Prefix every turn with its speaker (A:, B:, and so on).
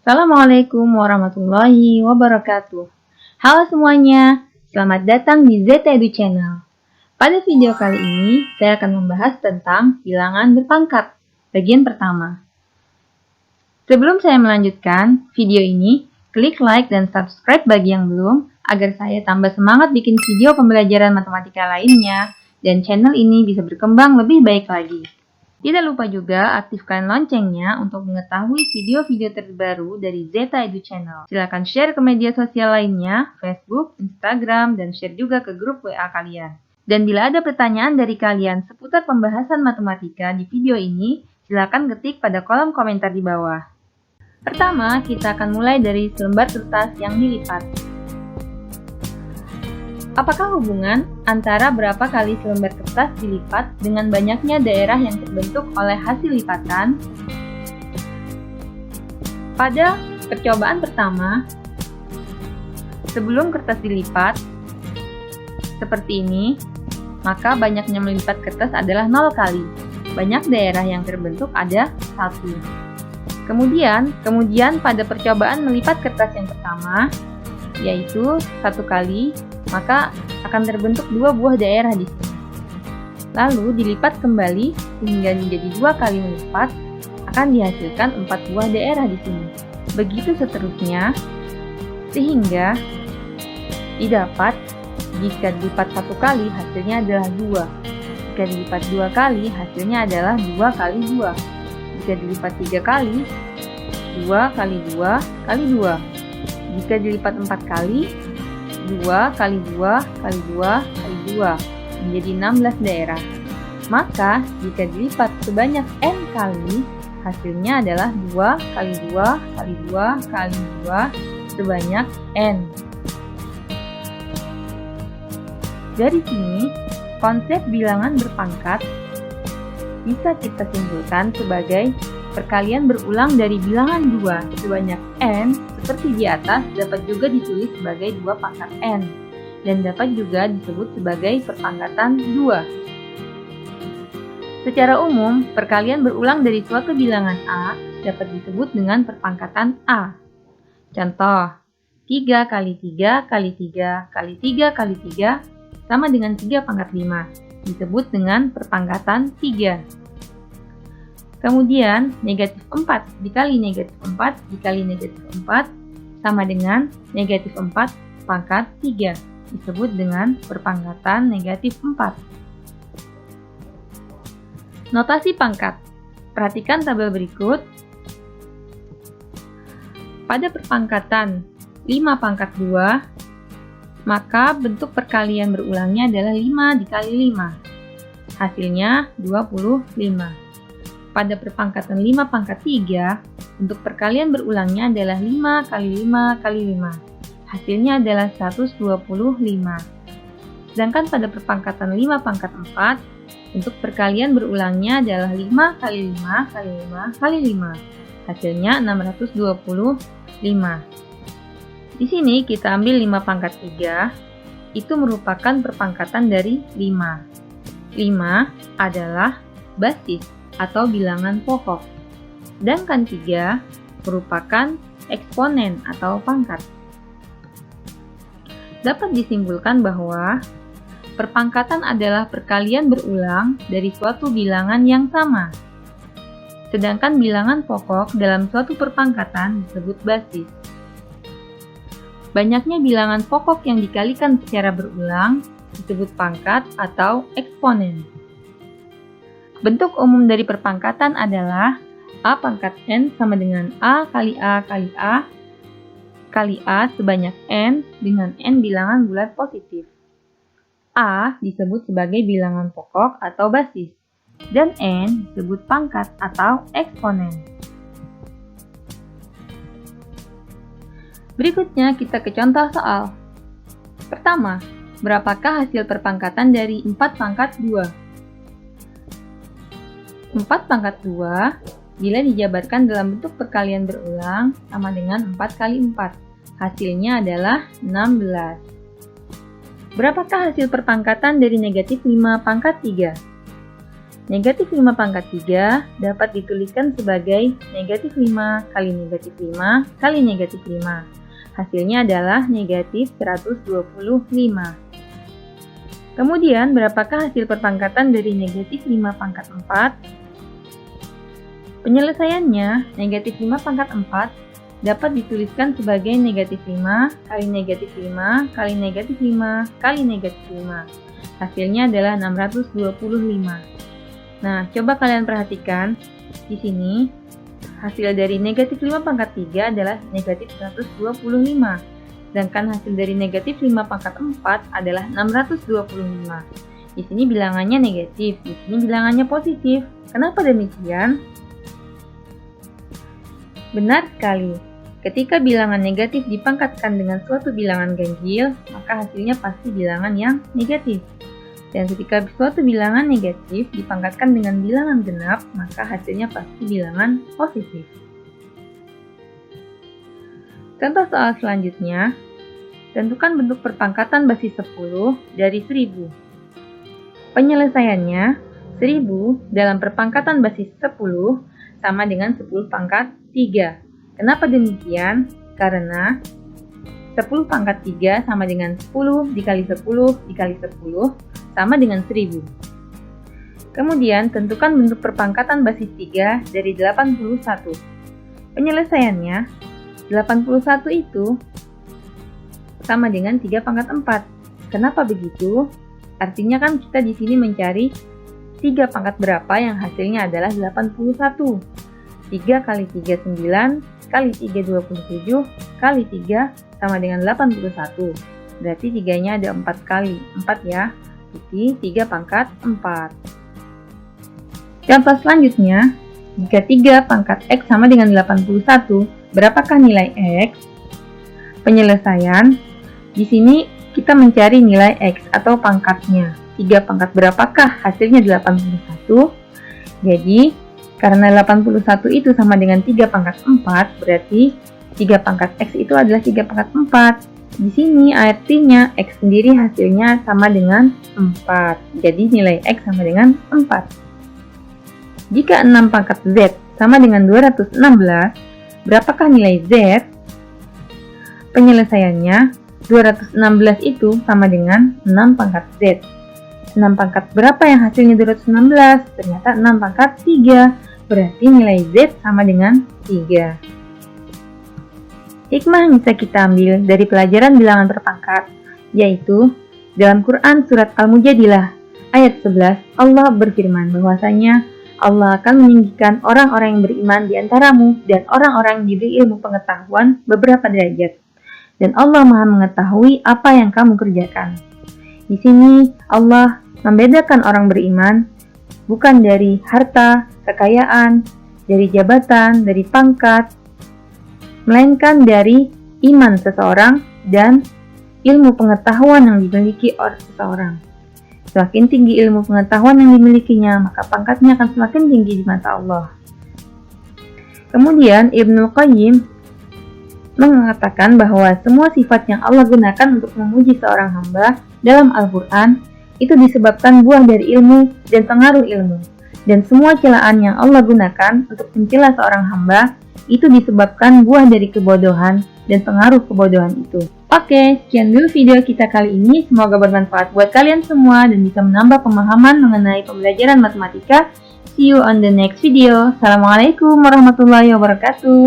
A: Assalamualaikum warahmatullahi wabarakatuh. Halo semuanya, selamat datang di Zeta Edu Channel. Pada video kali ini, saya akan membahas tentang bilangan berpangkat, bagian pertama. Sebelum saya melanjutkan video ini, klik like dan subscribe bagi yang belum, agar saya tambah semangat bikin video pembelajaran matematika lainnya, dan channel ini bisa berkembang lebih baik lagi. Tidak lupa juga aktifkan loncengnya untuk mengetahui video-video terbaru dari Zeta Edu Channel. Silakan share ke media sosial lainnya, Facebook, Instagram, dan share juga ke grup WA kalian. Dan bila ada pertanyaan dari kalian seputar pembahasan matematika di video ini, silakan ketik pada kolom komentar di bawah. Pertama, kita akan mulai dari selembar kertas yang dilipat. Apakah hubungan antara berapa kali selembar kertas dilipat dengan banyaknya daerah yang terbentuk oleh hasil lipatan? Pada percobaan pertama, sebelum kertas dilipat, seperti ini, maka banyaknya melipat kertas adalah 0 kali. Banyak daerah yang terbentuk ada 1. Kemudian pada percobaan melipat kertas yang pertama, yaitu 1 kali, maka akan terbentuk 2 buah daerah di sini. Lalu dilipat kembali sehingga menjadi 2 kali melipat, akan dihasilkan 4 buah daerah di sini. Begitu seterusnya, sehingga didapat jika dilipat 1 kali hasilnya adalah 2. Jika dilipat 2 kali hasilnya adalah 2 kali 2. Jika dilipat 3 kali, 2 kali 2 kali 2. Jika dilipat 4 kali, 2 kali 2 kali 2 kali 2 menjadi 16 daerah. Maka jika dilipat sebanyak n kali, hasilnya adalah 2 kali 2 kali 2 kali 2 sebanyak n. Dari sini, konsep bilangan berpangkat bisa kita simpulkan sebagai perkalian berulang dari bilangan 2 sebanyak n seperti di atas dapat juga ditulis sebagai 2 pangkat n dan dapat juga disebut sebagai perpangkatan 2. Secara umum, perkalian berulang dari suatu bilangan a dapat disebut dengan perpangkatan a. Contoh, 3 kali 3 kali 3 kali 3 kali 3 sama dengan 3 pangkat 5, disebut dengan perpangkatan 3. Kemudian, negatif 4 dikali negatif 4 dikali negatif 4 sama dengan negatif 4 pangkat 3, disebut dengan perpangkatan negatif 4. Notasi pangkat. Perhatikan tabel berikut. Pada perpangkatan 5 pangkat 2, maka bentuk perkalian berulangnya adalah 5 dikali 5. Hasilnya 25. Pada perpangkatan 5 pangkat 3, bentuk perkalian berulangnya adalah 5 kali 5 kali 5. Hasilnya adalah 125. Sedangkan pada perpangkatan 5 pangkat 4, bentuk perkalian berulangnya adalah 5 kali 5 kali 5 kali 5. Hasilnya 625. Di sini kita ambil 5 pangkat 3, itu merupakan perpangkatan dari 5. 5 adalah basis atau bilangan pokok, sedangkan 3 merupakan eksponen atau pangkat. Dapat disimpulkan bahwa perpangkatan adalah perkalian berulang dari suatu bilangan yang sama, sedangkan bilangan pokok dalam suatu perpangkatan disebut basis. Banyaknya bilangan pokok yang dikalikan secara berulang disebut pangkat atau eksponen. Bentuk umum dari perpangkatan adalah a pangkat n sama dengan a kali a kali a kali a sebanyak n dengan n bilangan bulat positif. A disebut sebagai bilangan pokok atau basis, dan n disebut pangkat atau eksponen. Berikutnya kita ke contoh soal. Pertama, berapakah hasil perpangkatan dari 4 pangkat 2? 4 pangkat 2 bila dijabarkan dalam bentuk perkalian berulang sama dengan 4 kali 4. Hasilnya adalah 16. Berapakah hasil perpangkatan dari negatif 5 pangkat 3? Negatif 5 pangkat 3 dapat dituliskan sebagai negatif 5 kali negatif 5 kali negatif 5. Hasilnya adalah negatif 125. Kemudian, berapakah hasil perpangkatan dari negatif 5 pangkat 4? Penyelesaiannya, negatif 5 pangkat 4 dapat dituliskan sebagai negatif 5 kali negatif 5 kali negatif 5 kali negatif 5. Hasilnya adalah 625. Nah, coba kalian perhatikan, di sini hasil dari negatif 5 pangkat 3 adalah negatif 125. Sedangkan hasil dari negatif 5 pangkat 4 adalah 625. Di sini bilangannya negatif, di sini bilangannya positif. Kenapa demikian? Benar sekali. Ketika bilangan negatif dipangkatkan dengan suatu bilangan ganjil, maka hasilnya pasti bilangan yang negatif. Dan ketika suatu bilangan negatif dipangkatkan dengan bilangan genap, maka hasilnya pasti bilangan positif. Contoh soal selanjutnya, tentukan bentuk perpangkatan basis 10 dari 1000. Penyelesaiannya, 1000 dalam perpangkatan basis 10 sama dengan 10 pangkat 3. Kenapa demikian? Karena 10 pangkat 3 sama dengan 10 dikali 10 dikali 10 sama dengan 1000. Kemudian, tentukan bentuk perpangkatan basis 3 dari 81. Penyelesaiannya, 81 itu sama dengan 3 pangkat 4. Kenapa begitu? Artinya kan kita di sini mencari 3 pangkat berapa yang hasilnya adalah 81. 3 kali 3 9, kali 3 27, kali 3 sama dengan 81. Berarti 3-nya ada 4 kali. 4 ya. Jadi 3 pangkat 4. Contoh selanjutnya, jika 3 pangkat X sama dengan 81, berapakah nilai X? Penyelesaian, di sini kita mencari nilai X atau pangkatnya. 3 pangkat berapakah? Hasilnya 81. Jadi, karena 81 itu sama dengan 3 pangkat 4, berarti 3 pangkat X itu adalah 3 pangkat 4. Di sini artinya X sendiri hasilnya sama dengan 4. Jadi nilai X sama dengan 4. Jika 6 pangkat Z sama dengan 216, berapakah nilai Z? Penyelesaiannya, 216 itu sama dengan 6 pangkat Z. 6 pangkat berapa yang hasilnya 216? Ternyata 6 pangkat 3. Berarti nilai Z sama dengan 3. Hikmah yang bisa kita ambil dari pelajaran bilangan terpangkat, yaitu dalam Quran surat Al-Mujadilah ayat 11, Allah berfirman bahwasanya Allah akan meninggikan orang-orang yang beriman di antaramu dan orang-orang yang diberi ilmu pengetahuan beberapa derajat. Dan Allah Maha mengetahui apa yang kamu kerjakan. Di sini Allah membedakan orang beriman bukan dari harta, kekayaan, dari jabatan, dari pangkat, melainkan dari iman seseorang dan ilmu pengetahuan yang dimiliki oleh seseorang. Semakin tinggi ilmu pengetahuan yang dimilikinya, maka pangkatnya akan semakin tinggi di mata Allah. Kemudian Ibnul Qayyim mengatakan bahwa semua sifat yang Allah gunakan untuk memuji seorang hamba dalam Al-Quran itu disebabkan buah dari ilmu dan pengaruh ilmu. Dan semua celaan yang Allah gunakan untuk mencela seorang hamba itu disebabkan buah dari kebodohan dan pengaruh kebodohan itu. Oke, sekian dulu video kita kali ini. Semoga bermanfaat buat kalian semua dan bisa menambah pemahaman mengenai pembelajaran matematika. See you on the next video. Assalamualaikum warahmatullahi wabarakatuh.